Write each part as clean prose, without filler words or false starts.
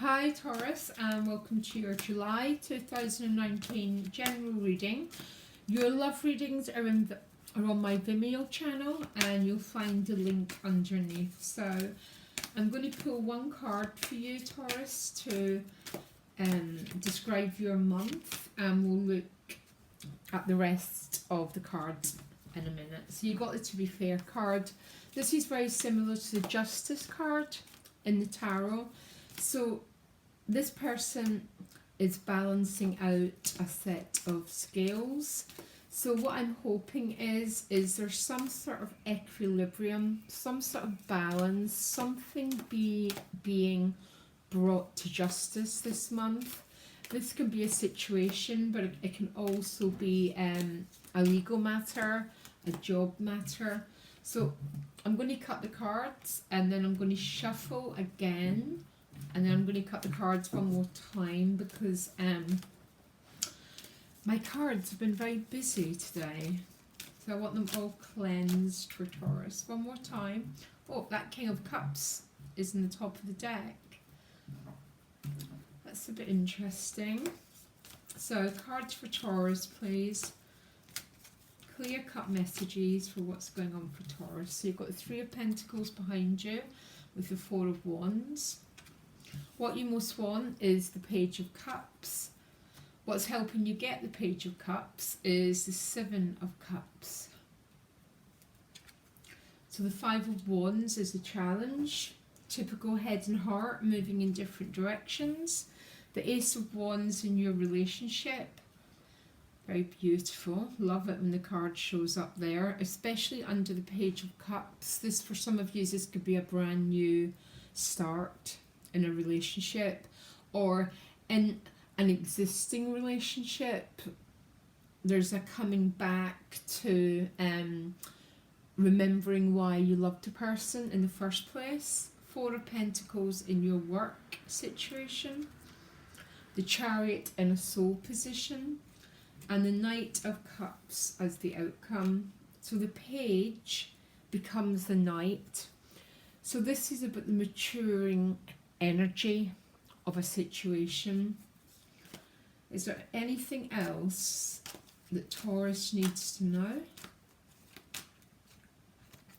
Hi Taurus, and welcome to your July 2019 general reading. Your love readings are on my Vimeo channel, and you'll find the link underneath. So I'm going to pull one card for you, Taurus, to describe your month, and we'll look at the rest of the cards in a minute. So you got the To Be Fair card. This is very similar to the Justice card in the tarot. So this person is balancing out a set of scales. So what I'm hoping is there's some sort of equilibrium, some sort of balance, something being brought to justice this month. This can be a situation, but it can also be a legal matter, a job matter. So I'm going to cut the cards, and then I'm going to shuffle again, and then I'm going to cut the cards one more time because my cards have been very busy today. So I want them all cleansed for Taurus. One more time. Oh, that King of Cups is in the top of the deck. That's a bit interesting. So cards for Taurus, please. Clear-cut messages for what's going on for Taurus. So you've got the Three of Pentacles behind you with the Four of Wands. What you most want is the Page of Cups. What's helping you get the Page of Cups is the Seven of Cups. So the Five of Wands is a challenge. Typical head and heart moving in different directions. The Ace of Wands in your relationship. Very beautiful. Love it when the card shows up there, especially under the Page of Cups. This, for some of you, this could be a brand new start in a relationship or in an existing relationship. There's a coming back to remembering why you loved a person in the first place. Four of Pentacles in your work situation. The Chariot in a soul position. And the Knight of Cups as the outcome. So the Page becomes the Knight. So this is about the maturing energy of a situation. Is there anything else that Taurus needs to know?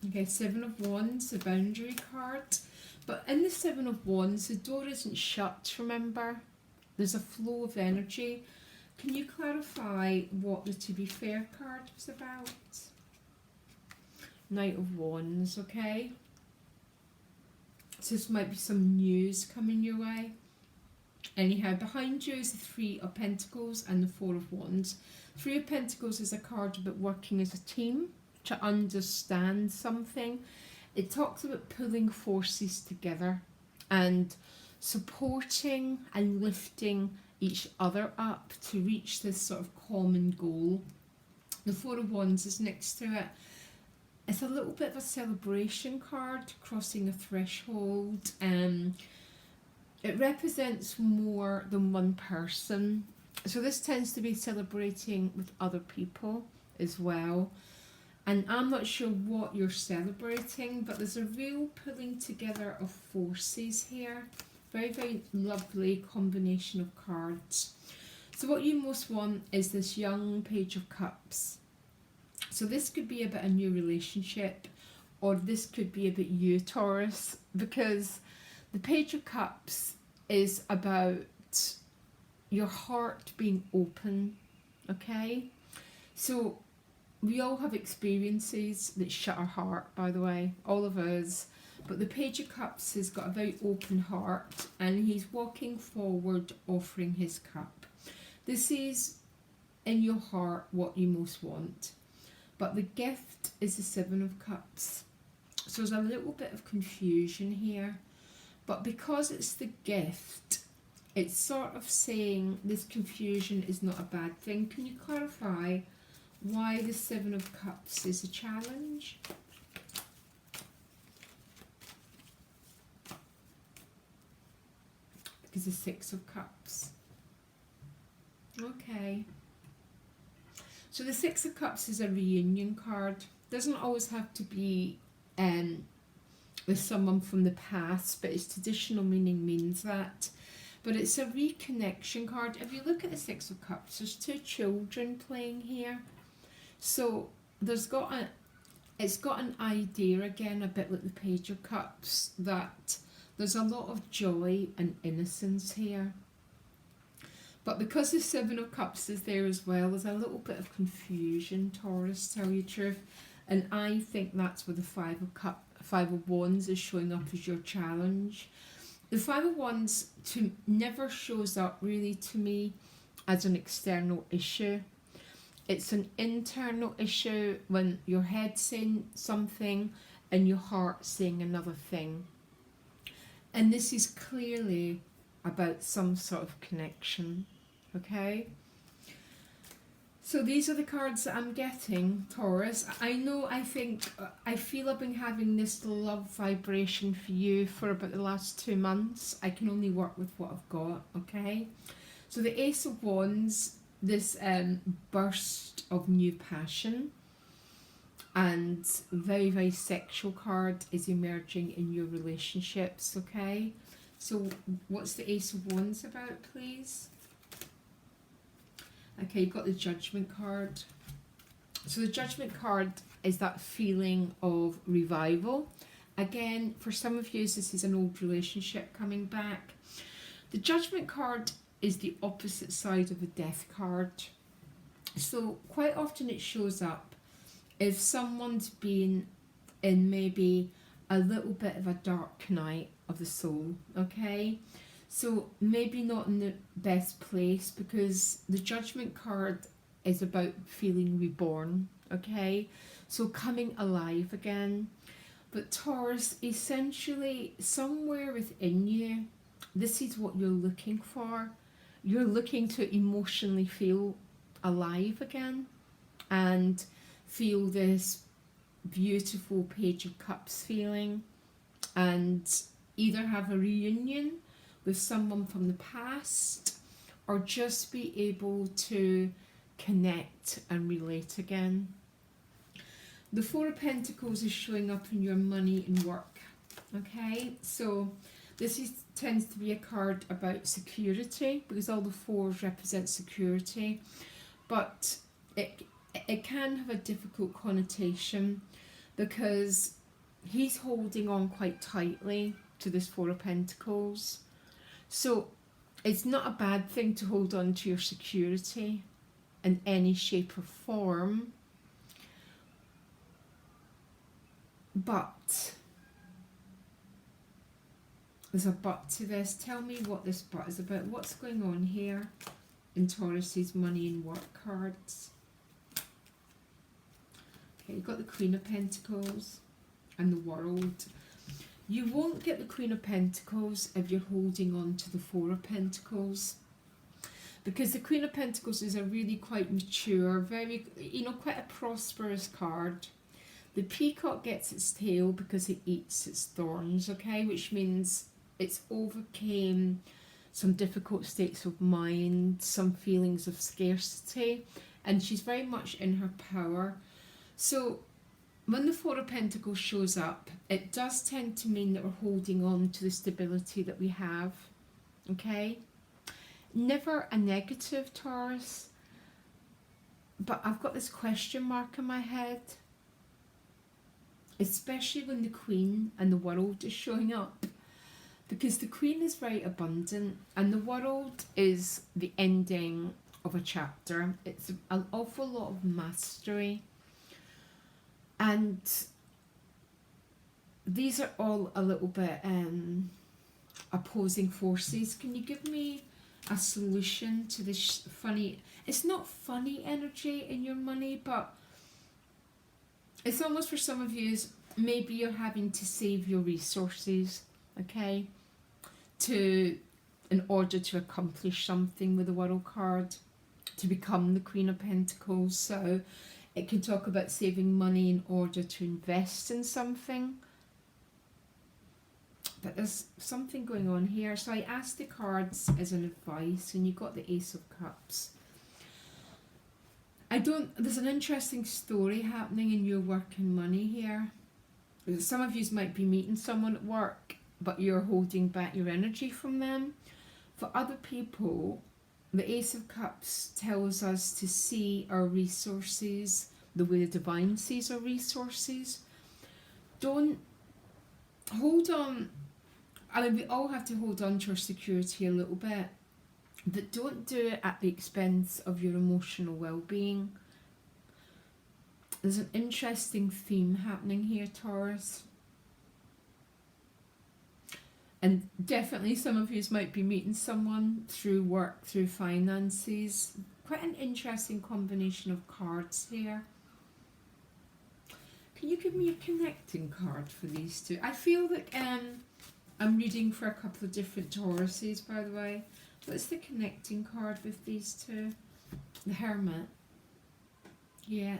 Okay, Seven of Wands, the boundary card. But in the Seven of Wands, the door isn't shut, remember? There's a flow of energy. Can you clarify what the To Be Fair card was about? Knight of Wands, okay? So this might be some news coming your way. Anyhow, behind you is the Three of Pentacles and the Four of Wands. Three of Pentacles is a card about working as a team to understand something. It talks about pulling forces together and supporting and lifting each other up to reach this sort of common goal. The Four of Wands is next to it. It's a little bit of a celebration card, crossing a threshold. It represents more than one person. So this tends to be celebrating with other people as well. And I'm not sure what you're celebrating, but there's a real pulling together of forces here. Very, very lovely combination of cards. So what you most want is this young Page of Cups. So this could be about a new relationship, or this could be about you, Taurus, because the Page of Cups is about your heart being open, okay? So we all have experiences that shut our heart, by the way, all of us. But the Page of Cups has got a very open heart, and he's walking forward offering his cup. This is in your heart what you most want. But the gift is the Seven of Cups. So there's a little bit of confusion here. But because it's the gift, it's sort of saying this confusion is not a bad thing. Can you clarify why the Seven of Cups is a challenge? Because the Six of Cups. Okay. So the Six of Cups is a reunion card. Doesn't always have to be with someone from the past, but its traditional meaning means that. But it's a reconnection card. If you look at the Six of Cups, there's two children playing here. So it's got an idea again, a bit like the Page of Cups, that there's a lot of joy and innocence here. But because the Seven of Cups is there as well, there's a little bit of confusion, Taurus, tell you the truth. And I think that's where the Five of Wands is showing up as your challenge. The Five of Wands never shows up really to me as an external issue. It's an internal issue when your head's saying something and your heart's saying another thing. And this is clearly about some sort of connection, okay? So these are the cards that I'm getting, Taurus. I feel I've been having this love vibration for you for about the last 2 months. I can only work with what I've got, okay? So the Ace of Wands, this burst of new passion and very, very sexual card is emerging in your relationships, okay? So what's the Ace of Wands about, please? Okay, you've got the Judgment card. So the Judgment card is that feeling of revival. Again, for some of you, this is an old relationship coming back. The Judgment card is the opposite side of the Death card. So quite often it shows up if someone's been in maybe a little bit of a dark night of the soul, okay? So maybe not in the best place, because the Judgment card is about feeling reborn, okay? So coming alive again. But Taurus, essentially somewhere within you, this is what you're looking for. You're looking to emotionally feel alive again and feel this beautiful Page of Cups feeling, and either have a reunion with someone from the past or just be able to connect and relate again. The Four of Pentacles is showing up in your money and work, okay? So this tends to be a card about security, because all the fours represent security, but it can have a difficult connotation because he's holding on quite tightly to this Four of Pentacles. So it's not a bad thing to hold on to your security in any shape or form, but there's a but to this. Tell me what this but is about. What's going on here in Taurus's money and work cards? Okay, you've got the Queen of Pentacles and the World. You won't get the Queen of Pentacles if you're holding on to the Four of Pentacles, because the Queen of Pentacles is a really quite mature, very, quite a prosperous card. The peacock gets its tail because it eats its thorns, okay, which means it's overcame some difficult states of mind, some feelings of scarcity, and she's very much in her power. So when the Four of Pentacles shows up, it does tend to mean that we're holding on to the stability that we have, okay? Never a negative, Taurus, but I've got this question mark in my head, especially when the Queen and the World is showing up, because the Queen is very abundant and the World is the ending of a chapter. It's an awful lot of mastery. And these are all a little bit opposing forces. Can you give me a solution to this funny, it's not funny energy in your money, but it's almost for some of you, maybe you're having to save your resources, okay, in order to accomplish something with the World card, to become the Queen of Pentacles. So it can talk about saving money in order to invest in something. But there's something going on here. So I asked the cards as an advice, and you got the Ace of Cups. There's an interesting story happening in your work and money here. Some of you might be meeting someone at work, but you're holding back your energy from them For other people, the Ace of Cups tells us to see our resources the way the divine sees our resources. Don't hold on. I mean, we all have to hold on to our security a little bit, but don't do it at the expense of your emotional well-being. There's an interesting theme happening here, Taurus. And definitely some of you might be meeting someone through work, through finances. Quite an interesting combination of cards here. Can you give me a connecting card for these two? I feel like I'm reading for a couple of different Tauruses, by the way. What's the connecting card with these two? The Hermit. Yeah.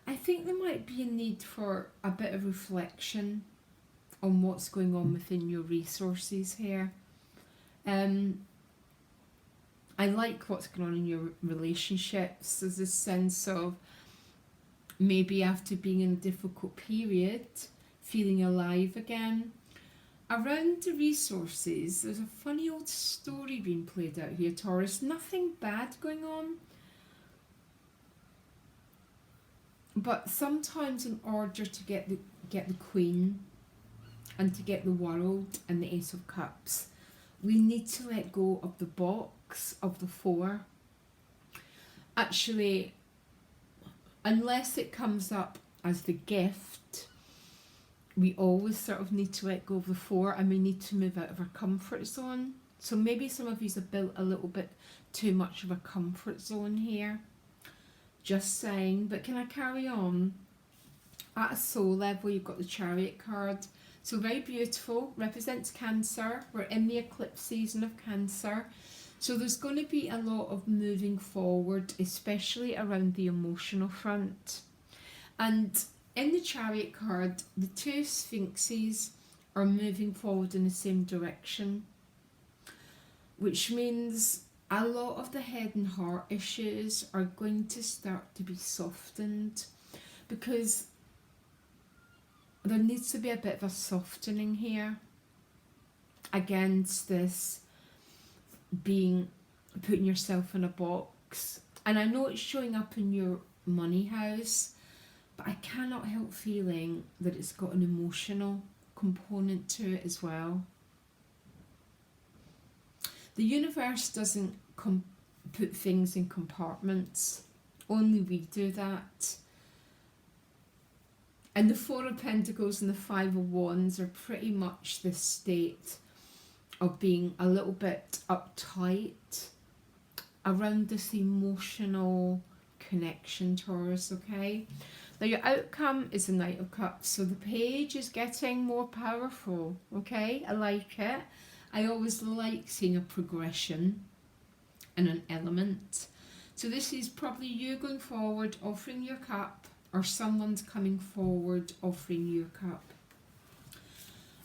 I think there might be a need for a bit of reflection on what's going on within your resources here. I like what's going on in your relationships. There's a sense of maybe after being in a difficult period, feeling alive again. Around the resources, there's a funny old story being played out here, Taurus. Nothing bad going on. But sometimes in order to get the Queen and to get the World and the Ace of Cups, we need to let go of the box of the Four. Actually, unless it comes up as the gift, we always sort of need to let go of the Four, and we need to move out of our comfort zone. So maybe some of you have built a little bit too much of a comfort zone here. Just saying. But can I carry on? At a soul level, you've got the Chariot card. So very beautiful, represents Cancer. We're in the eclipse season of Cancer. So there's going to be a lot of moving forward, especially around the emotional front. And in the Chariot card, the two Sphinxes are moving forward in the same direction, which means a lot of the head and heart issues are going to start to be softened, because there needs to be a bit of a softening here against this putting yourself in a box. And I know it's showing up in your money house, but I cannot help feeling that it's got an emotional component to it as well. The universe doesn't put things in compartments. Only we do that. And the Four of Pentacles and the Five of Wands are pretty much this state of being a little bit uptight around this emotional connection, Taurus, okay? Now your outcome is the Knight of Cups, so the page is getting more powerful, okay? I like it. I always like seeing a progression in an element. So this is probably you going forward, offering your cup, or someone's coming forward, offering you a cup.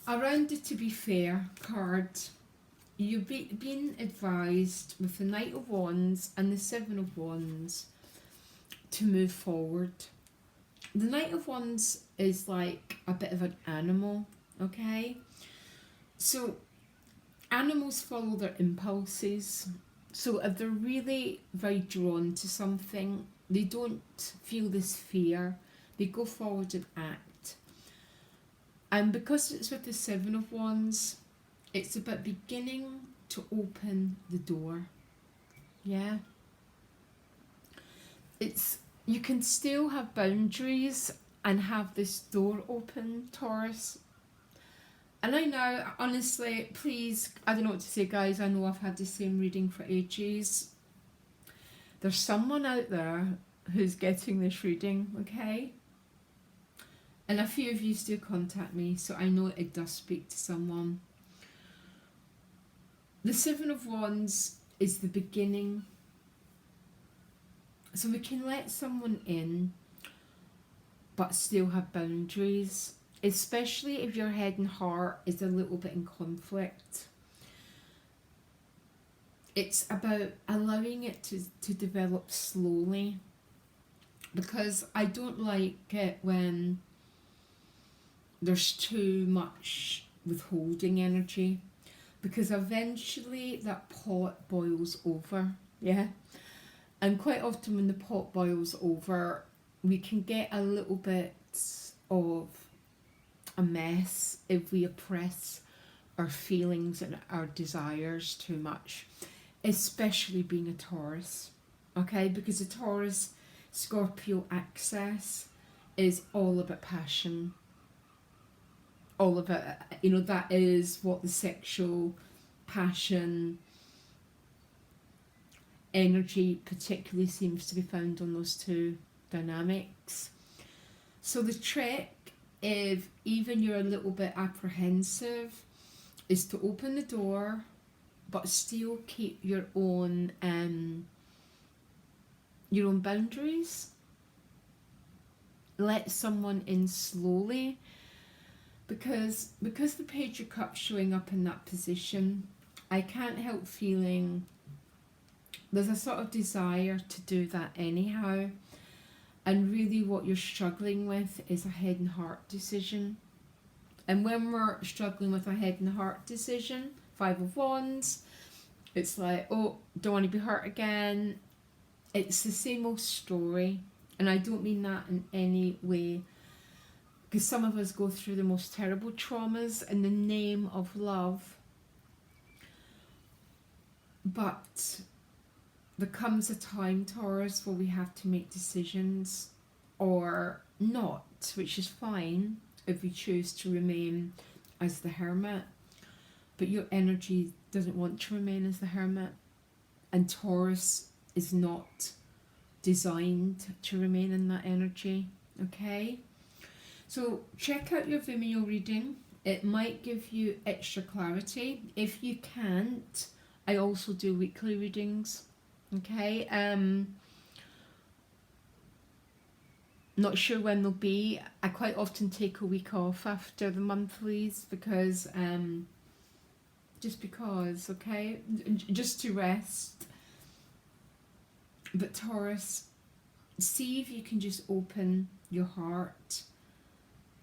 Around the To Be Fair card, you've been advised with the Knight of Wands and the Seven of Wands to move forward. The Knight of Wands is like a bit of an animal, okay? So animals follow their impulses. So if they're really very drawn to something, they don't feel this fear. They go forward and act. And because it's with the Seven of Wands, it's about beginning to open the door. Yeah. You can still have boundaries and have this door open, Taurus. And I know, honestly, please, I don't know what to say, guys. I know I've had the same reading for ages. There's someone out there who's getting this reading, okay? And a few of you still contact me, so I know it does speak to someone. The Seven of Wands is the beginning. So we can let someone in, but still have boundaries, especially if your head and heart is a little bit in conflict. It's about allowing it to develop slowly, because I don't like it when there's too much withholding energy. because eventually that pot boils over, yeah? And quite often when the pot boils over, we can get a little bit of a mess if we oppress our feelings and our desires too much, especially being a Taurus, okay? Because a Taurus Scorpio axis is all about passion, all about, that is what the sexual passion energy particularly seems to be found on those two dynamics. So the trick, if even you're a little bit apprehensive, is to open the door but still keep your own boundaries. Let someone in slowly, because the Page of Cups showing up in that position, I can't help feeling there's a sort of desire to do that anyhow, and really what you're struggling with is a head and heart decision. And when we're struggling with a head and heart decision, 5 of Wands, it's like, oh, don't want to be hurt again. It's the same old story, and I don't mean that in any way, because some of us go through the most terrible traumas in the name of love, but there comes a time, Taurus, where we have to make decisions, or not, which is fine if we choose to remain as the Hermit, but your energy doesn't want to remain as the Hermit, and Taurus is not designed to remain in that energy, okay? So check out your Vimeo reading. It might give you extra clarity. If you can't, I also do weekly readings, okay? Not sure when they'll be. I quite often take a week off after the monthlies because just because, okay, just to rest. But Taurus, see if you can just open your heart,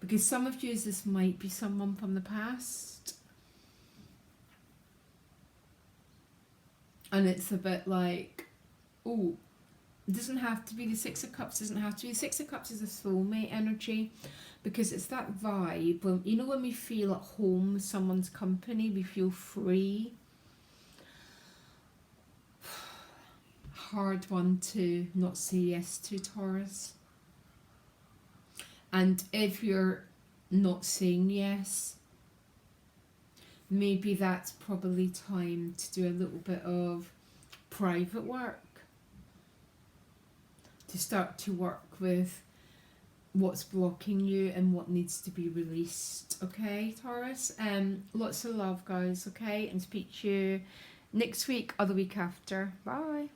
because some of you, this might be someone from the past, and it's a bit like, oh, it doesn't have to be the Six of Cups, doesn't have to be. The Six of Cups is a soulmate energy, because it's that vibe when, when we feel at home with someone's company, we feel free. Hard one to not say yes to, Taurus. And if you're not saying yes, maybe that's probably time to do a little bit of private work, to start to work with what's blocking you and what needs to be released, okay, Taurus? Lots of love, guys, okay? And speak to you next week or the week after. Bye.